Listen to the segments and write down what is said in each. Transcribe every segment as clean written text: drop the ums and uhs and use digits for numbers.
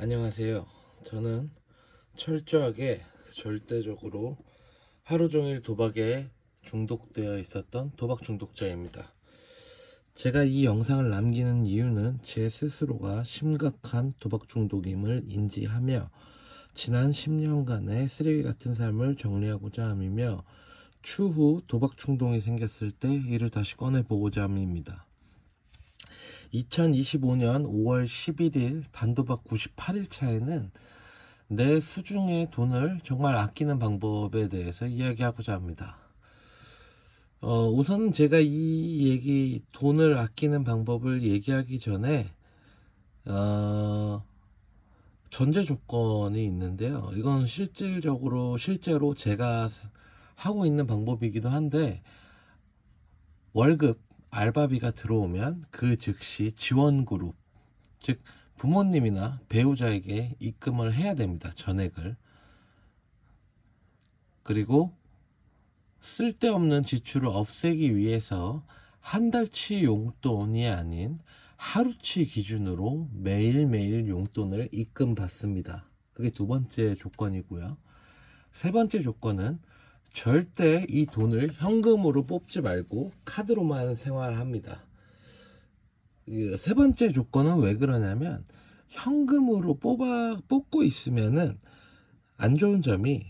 안녕하세요. 저는 철저하게 절대적으로 하루 종일 도박에 중독되어 있었던 도박 중독자입니다. 제가 이 영상을 남기는 이유는 제 스스로가 심각한 도박 중독임을 인지하며 지난 10년간의 쓰레기 같은 삶을 정리하고자 함이며 추후 도박 충동이 생겼을 때 이를 다시 꺼내보고자 함입니다. 2025년 5월 11일 단도박 98일 차에는 내 수중의 돈을 정말 아끼는 방법에 대해서 이야기하고자 합니다. 우선 제가 돈을 아끼는 방법을 얘기하기 전에 전제 조건이 있는데요. 이건 실제로 제가 하고 있는 방법이기도 한데, 월급 알바비가 들어오면 그 즉시 지원그룹, 즉 부모님이나 배우자에게 입금을 해야 됩니다. 전액을. 그리고 쓸데없는 지출을 없애기 위해서 한 달치 용돈이 아닌 하루치 기준으로 매일매일 용돈을 입금 받습니다. 그게 두 번째 조건이고요. 세 번째 조건은 절대 이 돈을 현금으로 뽑지 말고 카드로만 생활합니다. 세 번째 조건은 왜 그러냐면, 현금으로 뽑고 있으면은 안 좋은 점이,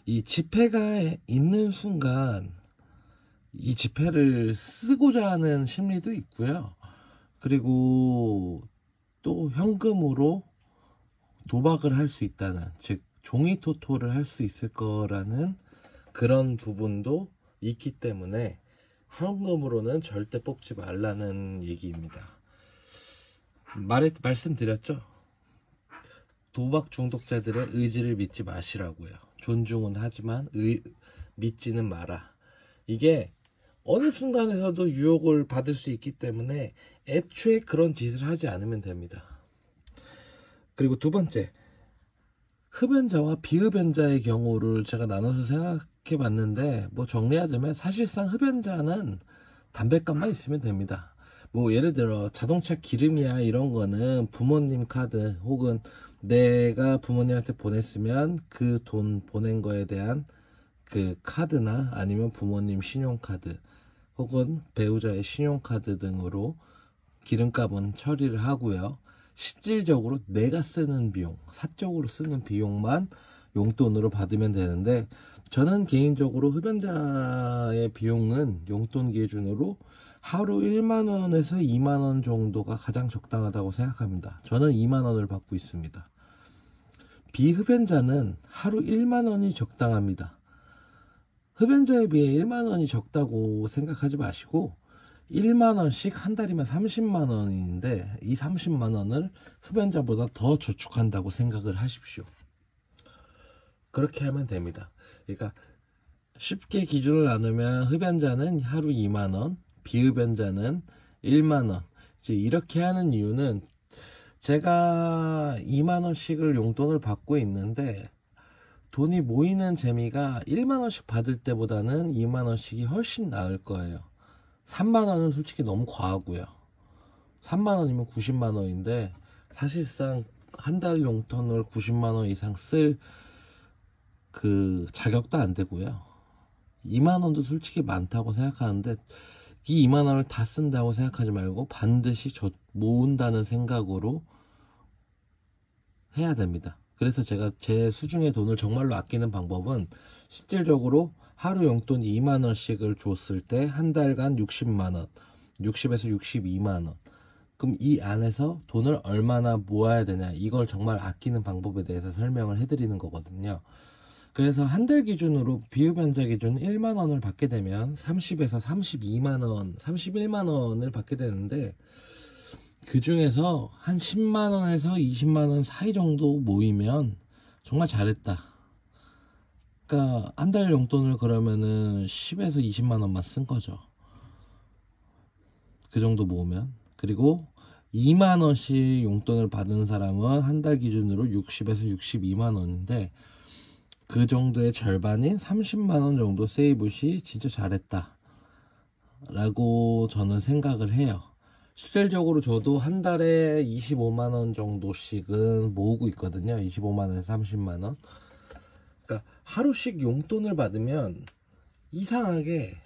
이 지폐가 있는 순간 이 지폐를 쓰고자 하는 심리도 있고요. 그리고 또 현금으로 도박을 할 수 있다는, 즉 종이 토토를 할 수 있을 거라는 그런 부분도 있기 때문에 현금으로는 절대 뽑지 말라는 얘기입니다. 말씀드렸죠? 도박 중독자들의 의지를 믿지 마시라고요. 존중은 하지만 믿지는 마라. 이게 어느 순간에서도 유혹을 받을 수 있기 때문에 애초에 그런 짓을 하지 않으면 됩니다. 그리고 두 번째, 흡연자와 비흡연자의 경우를 제가 나눠서 생각해 봤는데, 정리하자면 사실상 흡연자는 담뱃값만 있으면 됩니다. 예를 들어 자동차 기름이야 이런 거는 부모님 카드, 혹은 내가 부모님한테 보냈으면 그 돈 보낸 거에 대한 그 카드나 아니면 부모님 신용카드 혹은 배우자의 신용카드 등으로 기름값은 처리를 하고요. 실질적으로 내가 쓰는 비용, 사적으로 쓰는 비용만 용돈으로 받으면 되는데, 저는 개인적으로 흡연자의 비용은 용돈 기준으로 하루 1만원에서 2만원 정도가 가장 적당하다고 생각합니다. 저는 2만원을 받고 있습니다. 비흡연자는 하루 1만원이 적당합니다. 흡연자에 비해 1만원이 적다고 생각하지 마시고, 1만원씩 한 달이면 30만원인데 이 30만원을 흡연자보다 더 저축한다고 생각을 하십시오. 그렇게 하면 됩니다. 그러니까 쉽게 기준을 나누면 흡연자는 하루 2만원, 비흡연자는 1만원. 이제 이렇게 하는 이유는, 제가 2만원씩을 용돈을 받고 있는데 돈이 모이는 재미가 1만원씩 받을 때보다는 2만원씩이 훨씬 나을 거예요. 3만원은 솔직히 너무 과하고요. 3만원이면 90만원인데 사실상 한 달 용돈을 90만원 이상 쓸 그 자격도 안 되고요. 2만원도 솔직히 많다고 생각하는데, 이 2만원을 다 쓴다고 생각하지 말고 반드시 모은다는 생각으로 해야 됩니다. 그래서 제가 제 수중의 돈을 정말로 아끼는 방법은, 실질적으로 하루 용돈 2만원씩을 줬을 때 한 달간 60만원, 60에서 62만원. 그럼 이 안에서 돈을 얼마나 모아야 되냐, 이걸 정말 아끼는 방법에 대해서 설명을 해드리는 거거든요. 그래서 한 달 기준으로 비흡연자 기준 1만원을 받게 되면 30에서 32만원, 31만원을 받게 되는데, 그 중에서 한 10만원에서 20만원 사이 정도 모이면 정말 잘했다. 그러니까 한 달 용돈을 그러면은 10에서 20만원만 쓴 거죠. 그 정도 모으면. 그리고 2만원씩 용돈을 받은 사람은 한 달 기준으로 60에서 62만원인데, 그 정도의 절반인 30만원 정도 세이브 시 진짜 잘했다 라고 저는 생각을 해요. 실질적으로 저도 한 달에 25만 원 정도씩은 모으고 있거든요. 25만 원에서 30만 원. 그러니까 하루씩 용돈을 받으면 이상하게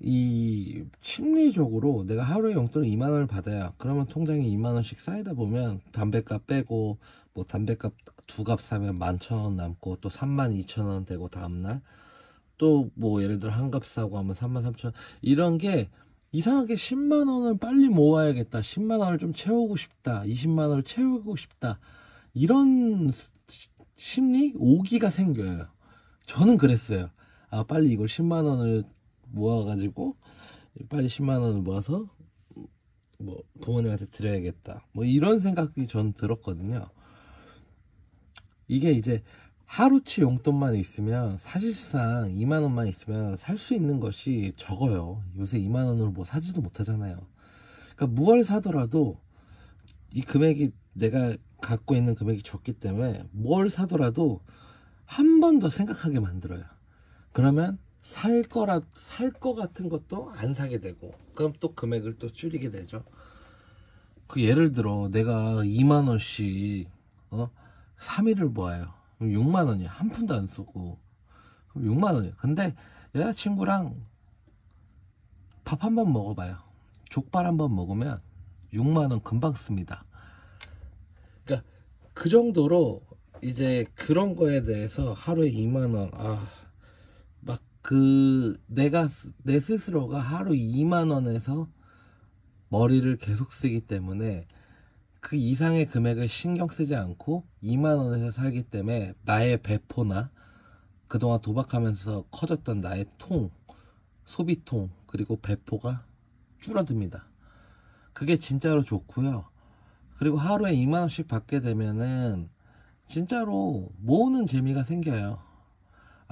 이 심리적으로 내가 하루에 용돈을 2만 원을 받아야 그러면 통장에 2만 원씩 쌓이다 보면 담배값 빼고 뭐 담배값 두 값 사면 11,000원 남고 또 32,000원 되고 다음날 또 뭐 예를 들어 한 값 사고 하면 33,000원 이런 게 이상하게 10만 원을 빨리 모아야겠다. 10만 원을 좀 채우고 싶다. 20만 원을 채우고 싶다. 이런 심리 오기가 생겨요. 저는 그랬어요. 아, 빨리 이걸 10만 원을 모아가지고 빨리 10만 원을 모아서 뭐 부모님한테 드려야겠다. 뭐 이런 생각이 전 들었거든요. 이게 이제 하루치 용돈만 있으면 사실상 2만 원만 있으면 살 수 있는 것이 적어요. 요새 2만 원으로 뭐 사지도 못하잖아요. 그러니까 무얼 사더라도 이 금액이 내가 갖고 있는 금액이 적기 때문에 뭘 사더라도 한 번 더 생각하게 만들어요. 그러면 살 거 같은 것도 안 사게 되고, 그럼 또 금액을 또 줄이게 되죠. 그 예를 들어 내가 2만 원씩 3일을 모아요. 그럼 6만 원이야. 한 푼도 안 쓰고. 그럼 6만 원이야. 근데 여자친구랑 밥 한 번 먹어봐요. 족발 한 번 먹으면 6만 원 금방 씁니다. 그러니까 그 정도로 이제 그런 거에 대해서 하루에 2만 원, 막 내가 내 스스로가 하루 2만 원에서 머리를 계속 쓰기 때문에 그 이상의 금액을 신경 쓰지 않고 2만 원에서 살기 때문에 나의 배포나 그동안 도박하면서 커졌던 나의 소비통, 그리고 배포가 줄어듭니다. 그게 진짜로 좋고요. 그리고 하루에 2만 원씩 받게 되면은 진짜로 모으는 재미가 생겨요.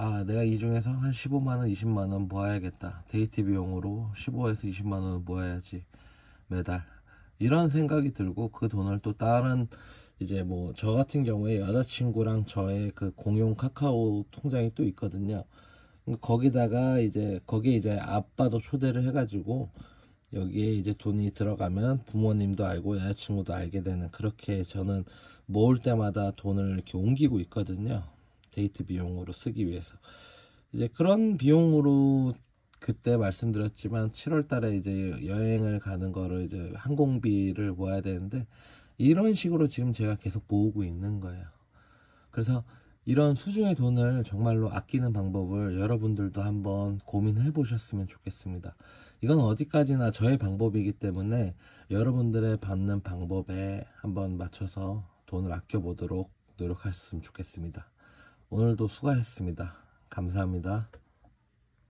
아, 내가 이 중에서 한 15만 원, 20만 원 모아야겠다. 데이트 비용으로 15에서 20만 원을 모아야지 매달. 이런 생각이 들고 그 돈을 또 다른 이제 뭐 저 같은 경우에 여자친구랑 저의 그 공용 카카오 통장이 또 있거든요. 거기에 이제 아빠도 초대를 해가지고 여기에 이제 돈이 들어가면 부모님도 알고 여자친구도 알게 되는, 그렇게 저는 모을 때마다 돈을 이렇게 옮기고 있거든요. 데이트 비용으로 쓰기 위해서. 이제 그런 비용으로 그때 말씀드렸지만 7월 달에 이제 여행을 가는 거를 이제 항공비를 모아야 되는데 이런 식으로 지금 제가 계속 모으고 있는 거예요. 그래서 이런 수중의 돈을 정말로 아끼는 방법을 여러분들도 한번 고민해 보셨으면 좋겠습니다. 이건 어디까지나 저의 방법이기 때문에 여러분들의 받는 방법에 한번 맞춰서 돈을 아껴보도록 노력하셨으면 좋겠습니다. 오늘도 수고하셨습니다. 감사합니다.